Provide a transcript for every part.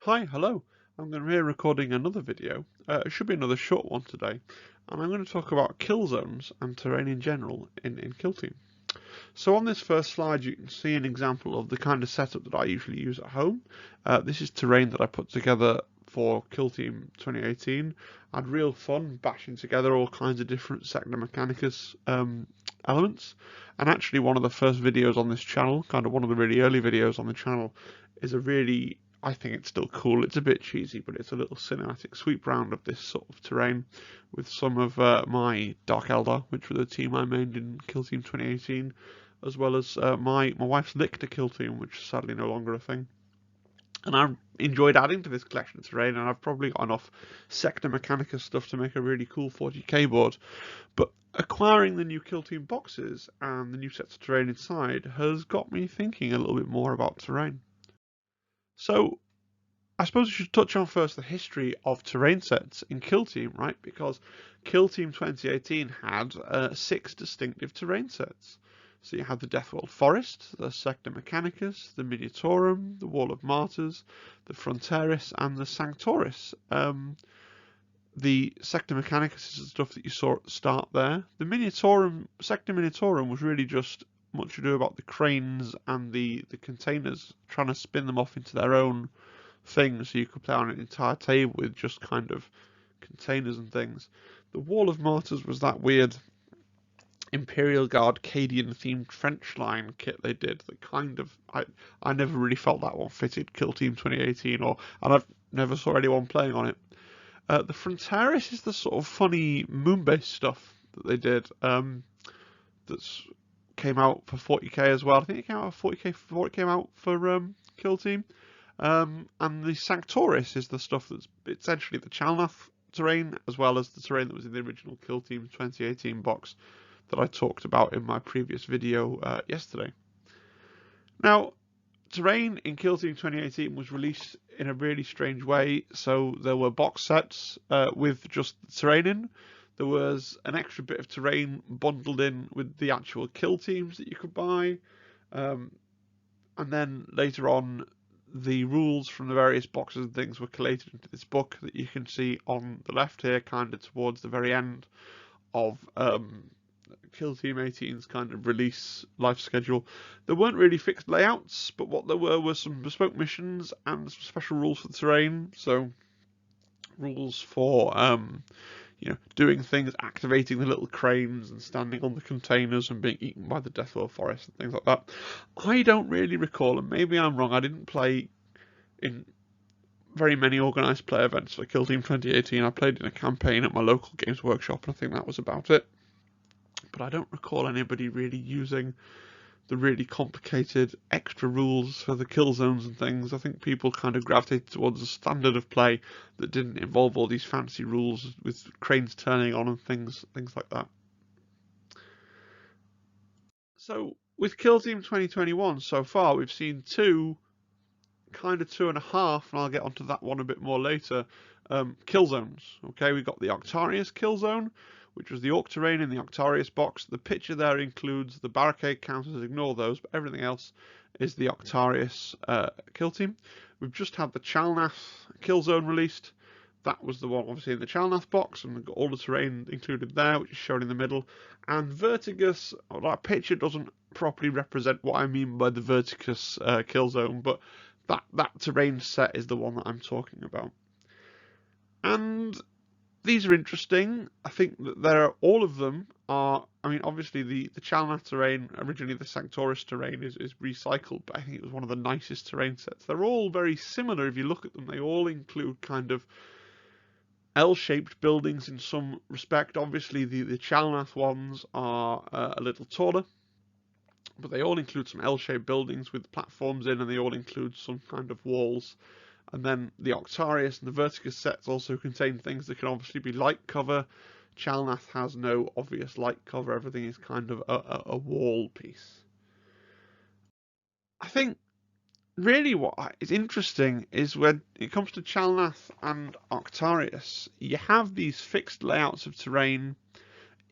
Hi, hello. I'm going to be recording another video. It should be another short one today, and I'm going to talk about kill zones and terrain in general in Kill Team. So on this first slide, you can see an example of the kind of setup that I usually use at home. This is terrain that I put together for Kill Team 2018. I had real fun bashing together all kinds of different Sector Mechanicus elements. And actually, one of the first videos on this channel, kind of one of the really early videos on the channel, is a really, I think it's still cool. It's a bit cheesy, but it's a little cinematic sweep round of this sort of terrain with some of my Dark Eldar, which were the team I mained in Kill Team 2018, as well as my wife's Lictor Kill Team, which is sadly no longer a thing. And I enjoyed adding to this collection of terrain, and I've probably got enough Sector Mechanicus stuff to make a really cool 40k board. But acquiring the new Kill Team boxes and the new sets of terrain inside has got me thinking a little bit more about terrain. So I suppose we should touch on first the history of terrain sets in Kill Team, right? Because Kill Team 2018 had 6 distinctive terrain sets. So you had the Deathworld Forest, the Sector Mechanicus, the Miniatorum, the Wall of Martyrs, the Fronteris, and the Sanctoris. The Sector Mechanicus is the stuff that you saw at the start there. The Miniatorum, Sector Miniatorum was really just much ado about the cranes and the containers, trying to spin them off into their own thing, so you could play on an entire table with just kind of containers and things. The Wall of Martyrs was that weird Imperial Guard Cadian themed French line kit they did that kind of I never really felt that one fitted Kill Team 2018, and I've never saw anyone playing on it. The Fronteris is the sort of funny moon-based stuff that they did that's came out for 40k as well. I think it came out for 40k before it came out for Kill Team. And the Sanctoris is the stuff that's essentially the Chalnath terrain, as well as the terrain that was in the original Kill Team 2018 box that I talked about in my previous video yesterday. Now, terrain in Kill Team 2018 was released in a really strange way. So there were box sets with just the terrain in. There was an extra bit of terrain bundled in with the actual kill teams that you could buy. And then later on, the rules from the various boxes and things were collated into this book that you can see on the left here, kind of towards the very end of Kill Team 18's kind of release life schedule. There weren't really fixed layouts, but what there were some bespoke missions and some special rules for the terrain. So rules for doing things, activating the little cranes and standing on the containers and being eaten by the Deathworld Forest and things like that. I don't really recall, and maybe I'm wrong, I didn't play in very many organised play events for Kill Team 2018. I played in a campaign at my local Games Workshop, and I think that was about it. But I don't recall anybody really using the really complicated extra rules for the kill zones and things. I think people kind of gravitated towards a standard of play that didn't involve all these fancy rules with cranes turning on and things like that. So with Kill Team 2021 so far, we've seen two and a half, and I'll get onto that one a bit more later, kill zones. Okay, we got the Octarius kill zone, which was the Orc terrain in the Octarius box. The picture there includes the barricade counters, ignore those, but everything else is the Octarius kill team. We've just had the Chalnath kill zone released. That was the one obviously in the Chalnath box, and we've got all the terrain included there, which is shown in the middle. And Vertigus, that picture doesn't properly represent what I mean by the Vertigus kill zone, but that terrain set is the one that I'm talking about. And these are interesting. I think that all of them are, I mean, obviously the Chalnath terrain, originally the Sanctoris terrain, is recycled, but I think it was one of the nicest terrain sets. They're all very similar if you look at them. They all include kind of L-shaped buildings in some respect. Obviously the Chalnath ones are a little taller, but they all include some L-shaped buildings with platforms in, and they all include some kind of walls. And then the Octarius and the Vertigus sets also contain things that can obviously be light cover. Chalnath has no obvious light cover. Everything is kind of a wall piece. I think really what is interesting is when it comes to Chalnath and Octarius, you have these fixed layouts of terrain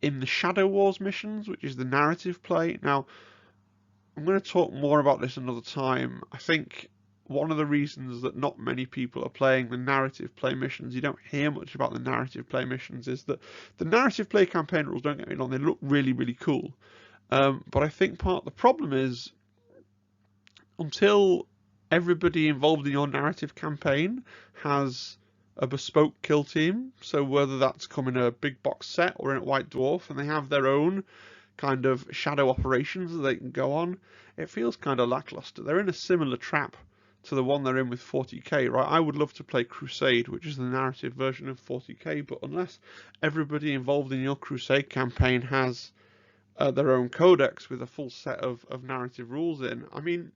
in the Shadow Wars missions, which is the narrative play. Now, I'm going to talk more about this another time. I think one of the reasons that not many people are playing the narrative play missions, you don't hear much about the narrative play missions, is that the narrative play campaign rules, don't get me wrong, they look really, really cool. But I think part of the problem is until everybody involved in your narrative campaign has a bespoke kill team, so whether that's come in a big box set or in a White Dwarf, and they have their own kind of shadow operations that they can go on, it feels kind of lackluster. They're in a similar trap to the one they're in with 40k, right? I would love to play Crusade, which is the narrative version of 40k, but unless everybody involved in your Crusade campaign has their own codex with a full set of narrative rules in, I mean,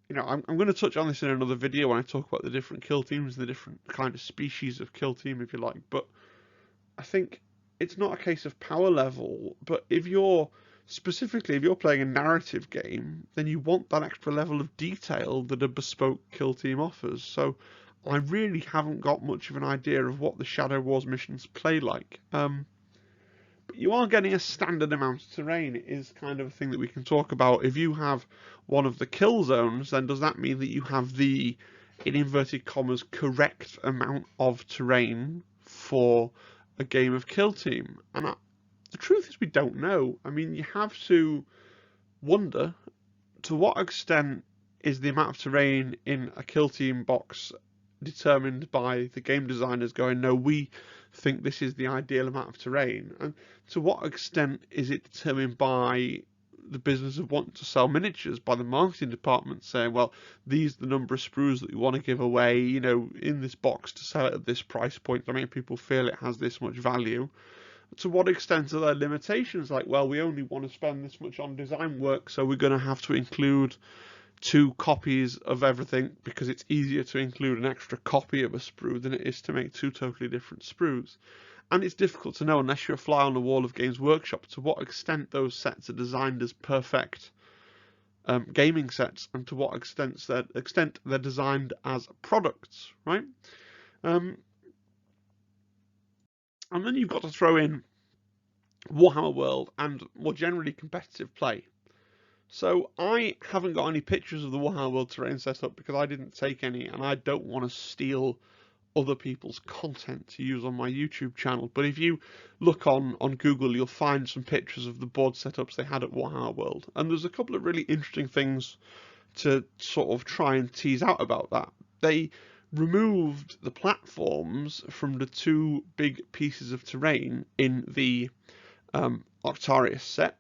you know, I'm going to touch on this in another video when I talk about the different kill teams, the different kind of species of kill team, if you like, but I think it's not a case of power level, but if you're playing a narrative game, then you want that extra level of detail that a bespoke kill team offers. So I really haven't got much of an idea of what the Shadow Wars missions play like. But you are getting a standard amount of terrain. It is kind of a thing that we can talk about. If you have one of the kill zones, then does that mean that you have the, in inverted commas, correct amount of terrain for a game of kill team? And the truth is we don't know. I mean, you have to wonder to what extent is the amount of terrain in a kill team box determined by the game designers going, no, we think this is the ideal amount of terrain, and to what extent is it determined by the business of wanting to sell miniatures, by the marketing department saying, well, these are the number of sprues that we want to give away, you know, in this box to sell it at this price point to make people feel it has this much value. To what extent are there limitations, like, well, we only want to spend this much on design work, so we're going to have to include 2 copies of everything because it's easier to include an extra copy of a sprue than it is to make 2 totally different sprues. And it's difficult to know, unless you're a fly on the wall of Games Workshop, to what extent those sets are designed as perfect gaming sets, and to what extent they're designed as products, right? And then you've got to throw in Warhammer World and more generally competitive play. So I haven't got any pictures of the Warhammer World terrain set up because I didn't take any, and I don't want to steal other people's content to use on my YouTube channel. But if you look on Google, you'll find some pictures of the board setups they had at Warhammer World, and there's a couple of really interesting things to sort of try and tease out about that. They removed the platforms from the 2 big pieces of terrain in the Octarius set.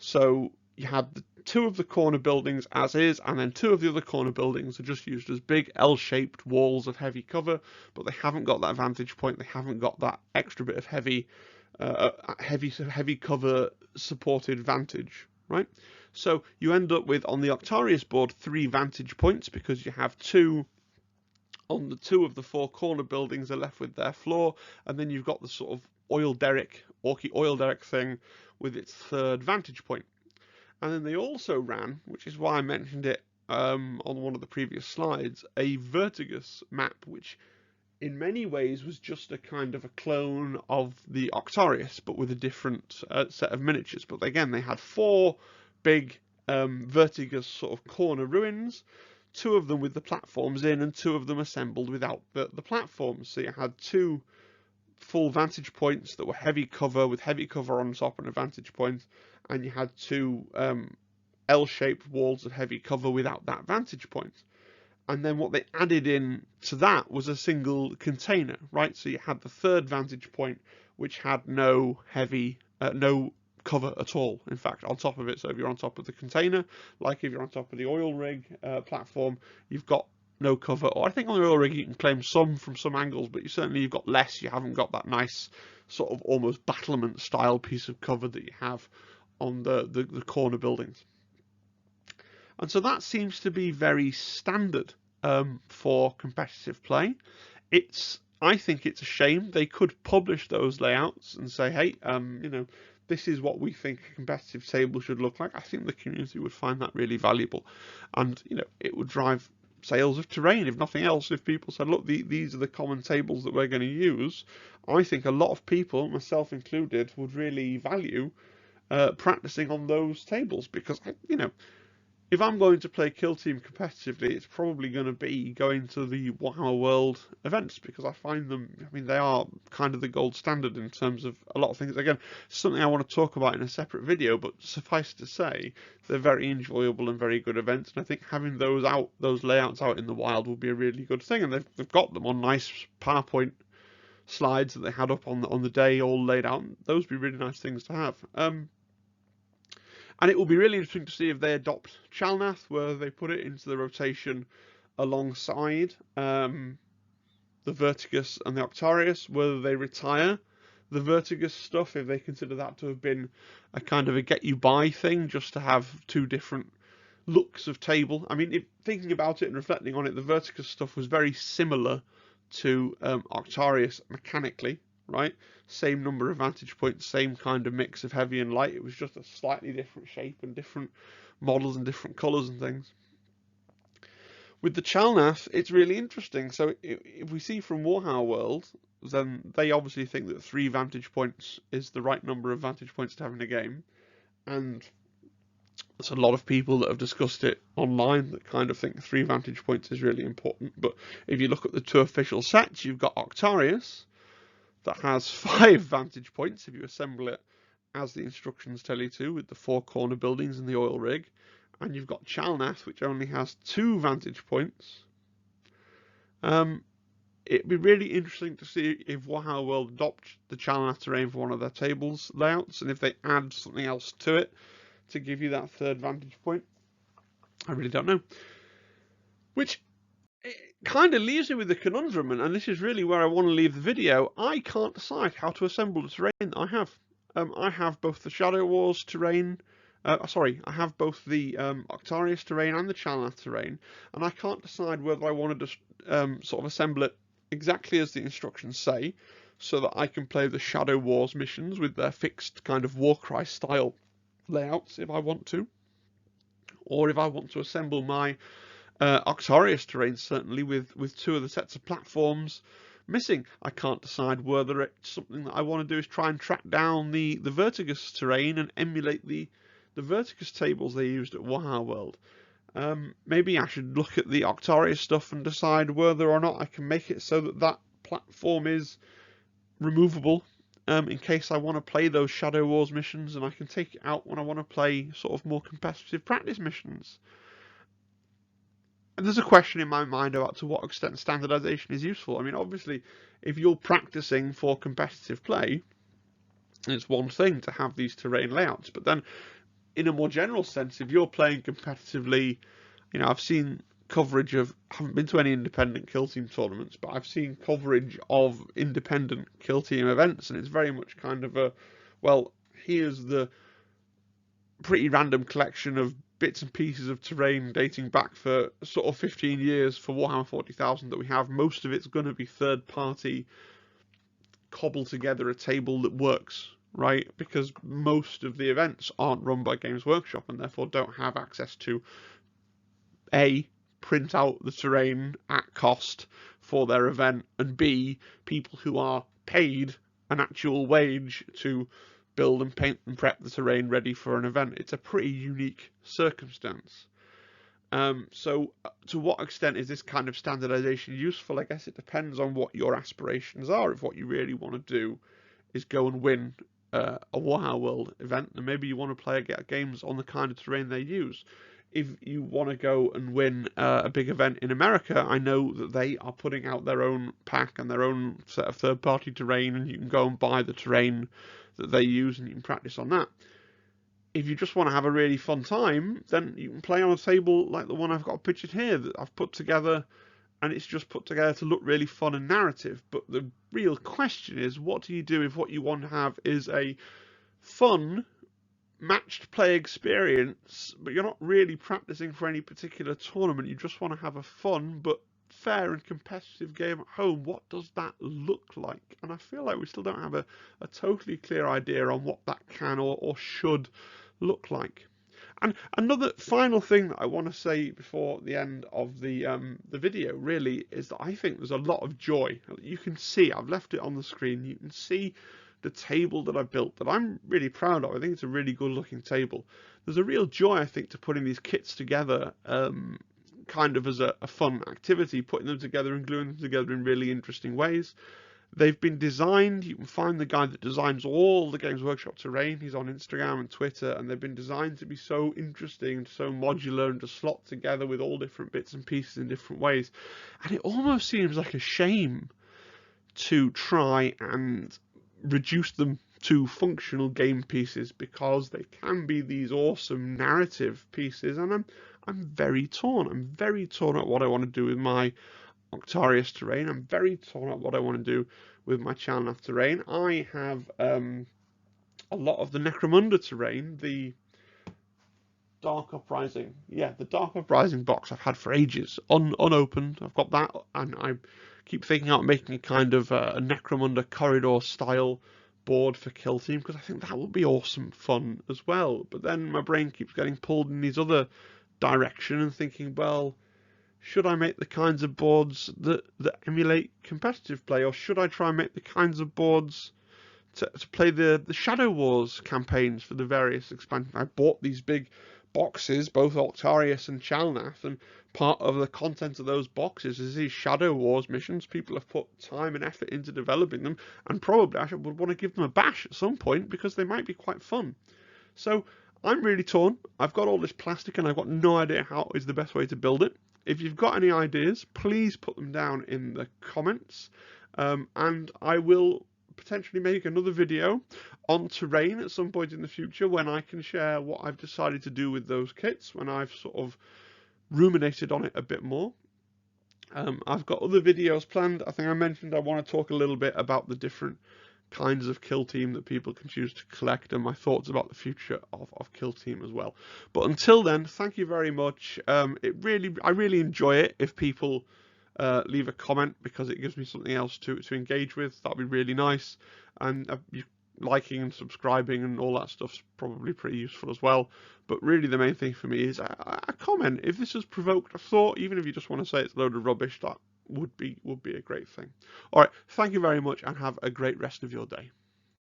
So you had the 2 of the corner buildings as is, and then 2 of the other corner buildings are just used as big L-shaped walls of heavy cover, but they haven't got that vantage point, they haven't got that extra bit of heavy cover supported vantage, right? So you end up with, on the Octarius board, 3 vantage points because you have 2 on the 2 of the 4 corner buildings are left with their floor, and then you've got the sort of Orky oil derrick thing with its 3rd vantage point. And then they also ran, which is why I mentioned it on one of the previous slides, a Vertigus map, which in many ways was just a kind of a clone of the Octarius, but with a different set of miniatures. But again, they had 4 big Vertigus sort of corner ruins, 2 of them with the platforms in, and 2 of them assembled without the platforms. So you had 2 full vantage points that were heavy cover, with heavy cover on top and a vantage point, and you had 2 L-shaped walls of heavy cover without that vantage point. And then what they added in to that was a single container, right? So you had the 3rd vantage point, which had no cover at all, in fact, on top of it. So if you're on top of the container, like if you're on top of the oil rig platform, you've got no cover. Or I think on the oil rig you can claim some from some angles, but you've got less. You haven't got that nice sort of almost battlement style piece of cover that you have on the corner buildings. And so that seems to be very standard for competitive play. I think it's a shame. They could publish those layouts and say, hey, you know, this is what we think a competitive table should look like. I think the community would find that really valuable, and you know, it would drive sales of terrain, if nothing else. If people said, look, these are the common tables that we're going to use, I think a lot of people, myself included, would really value practicing on those tables, because, you know, if I'm going to play Kill Team competitively, it's probably going to be going to the Warhammer World events because I find them, I mean, they are kind of the gold standard in terms of a lot of things. Again, something I want to talk about in a separate video, but suffice to say, they're very enjoyable and very good events. And I think having those layouts out in the wild will be a really good thing. And they've got them on nice PowerPoint slides that they had up on the day all laid out. Those would be really nice things to have. And it will be really interesting to see if they adopt Chalnath, where they put it into the rotation alongside the Vertigus and the Octarius, whether they retire the Vertigus stuff, if they consider that to have been a kind of a get-you-by thing, just to have two different looks of table. I mean, thinking about it and reflecting on it, the Vertigus stuff was very similar to Octarius mechanically, right? Same number of vantage points, same kind of mix of heavy and light. It was just a slightly different shape and different models and different colours and things. With the Chalnath, it's really interesting. So if we see from Warhammer World, then they obviously think that 3 vantage points is the right number of vantage points to have in a game. And there's a lot of people that have discussed it online that kind of think 3 vantage points is really important. But if you look at the 2 official sets, you've got Octarius, that has 5 vantage points if you assemble it as the instructions tell you to, with the 4 corner buildings and the oil rig. And you've got Chalnath, which only has 2 vantage points. It'd be really interesting to see if Warhammer World adopt the Chalnath terrain for one of their tables layouts, and if they add something else to it to give you that 3rd vantage point. I really don't know. Which it kind of leaves me with the conundrum, and this is really where I want to leave the video. I can't decide how to assemble the terrain that I have. I have both the Shadow Wars terrain, I have both the Octarius terrain and the Chalnath terrain, and I can't decide whether I want to just sort of assemble it exactly as the instructions say, so that I can play the Shadow Wars missions with their fixed kind of Warcry style layouts if I want to, or if I want to assemble my Octarius terrain, certainly with 2 of the sets of platforms missing. I can't decide whether it's something that I want to do is try and track down the Vertigus terrain and emulate the Vertigus tables they used at Warhammer World. Maybe I should look at the Octarius stuff and decide whether or not I can make it so that platform is removable in case I want to play those Shadow Wars missions, and I can take it out when I want to play sort of more competitive practice missions. And there's a question in my mind about to what extent standardization is useful. I mean, obviously, if you're practicing for competitive play, it's one thing to have these terrain layouts, but then in a more general sense, if you're playing competitively, I've seen coverage of, I haven't been to any independent kill team tournaments, but I've seen coverage of independent kill team events, and it's very much kind of a, well, here's the pretty random collection of bits and pieces of terrain dating back for sort of 15 years for Warhammer 40,000 that we have. Most of it's going to be third party, cobble together a table that works, right? Because most of the events aren't run by Games Workshop and therefore don't have access to A, print out the terrain at cost for their event, and B, people who are paid an actual wage to build and paint and prep the terrain ready for an event. It's a pretty unique circumstance. So to what extent is this kind of standardization useful? I guess it depends on what your aspirations are. If what you really want to do is go and win a Warhammer World event, then maybe you want to play games on the kind of terrain they use. If you want to go and win a big event in America, I know that they are putting out their own pack and their own set of third-party terrain, and you can go and buy the terrain that they use and you can practice on that. If you just want to have a really fun time, then you can play on a table like the one I've got pictured here that I've put together, and it's just put together to look really fun and narrative. But the real question is, what do you do if what you want to have is a fun matched play experience, but you're not really practicing for any particular tournament, you just want to have a fun but fair and competitive game at home? What does that look like? And I feel like we still don't have a totally clear idea on what that can or should look like. And another final thing that I want to say before the end of the video really is that I think there's a lot of joy. You can see, I've left it on the screen, you can see the table that I built that I'm really proud of. I think it's a really good looking table. there's a real joy, I think, to putting these kits together, kind of as a fun activity, putting them together and gluing them together in really interesting ways. They've been designed, you can find the guy that designs all the Games Workshop terrain, he's on Instagram and Twitter, and they've been designed to be so interesting and so modular and to slot together with all different bits and pieces in different ways. And it almost seems like a shame to try and reduce them to functional game pieces, because they can be these awesome narrative pieces, and I'm very torn. I'm very torn at what I want to do with my Octarius terrain. I'm very torn at what I want to do with my Chalnath terrain. I have a lot of the Necromunda terrain, the Dark Uprising. Yeah, the Dark Uprising box I've had for ages, unopened. I've got that, and I keep thinking about making a kind of a Necromunda corridor style board for Kill Team, because I think that would be awesome fun as well. But then my brain keeps getting pulled in these other direction and thinking, well, should I make the kinds of boards that emulate competitive play, or should I try and make the kinds of boards to play the Shadow Wars campaigns for the various expansions? I bought these big boxes, both Octarius and Chalnath, and part of the content of those boxes is these Shadow Wars missions. People have put time and effort into developing them, and probably I would want to give them a bash at some point, because they might be quite fun. So I'm really torn. I've got all this plastic and I've got no idea how is the best way to build it. If you've got any ideas, please put them down in the comments, and I will potentially make another video on terrain at some point in the future, when I can share what I've decided to do with those kits, when I've sort of ruminated on it a bit more. I've got other videos planned. I think I mentioned I want to talk a little bit about the different kinds of Kill Team that people can choose to collect, and my thoughts about the future of Kill Team as well. But until then, thank you very much. I really enjoy it if people leave a comment, because it gives me something else to engage with. That'd be really nice. And you liking and subscribing and all that stuff's probably pretty useful as well. But really the main thing for me is a comment. If this has provoked a thought, even if you just want to say it's a load of rubbish, that would be a great thing. All right, thank you very much, and have a great rest of your day.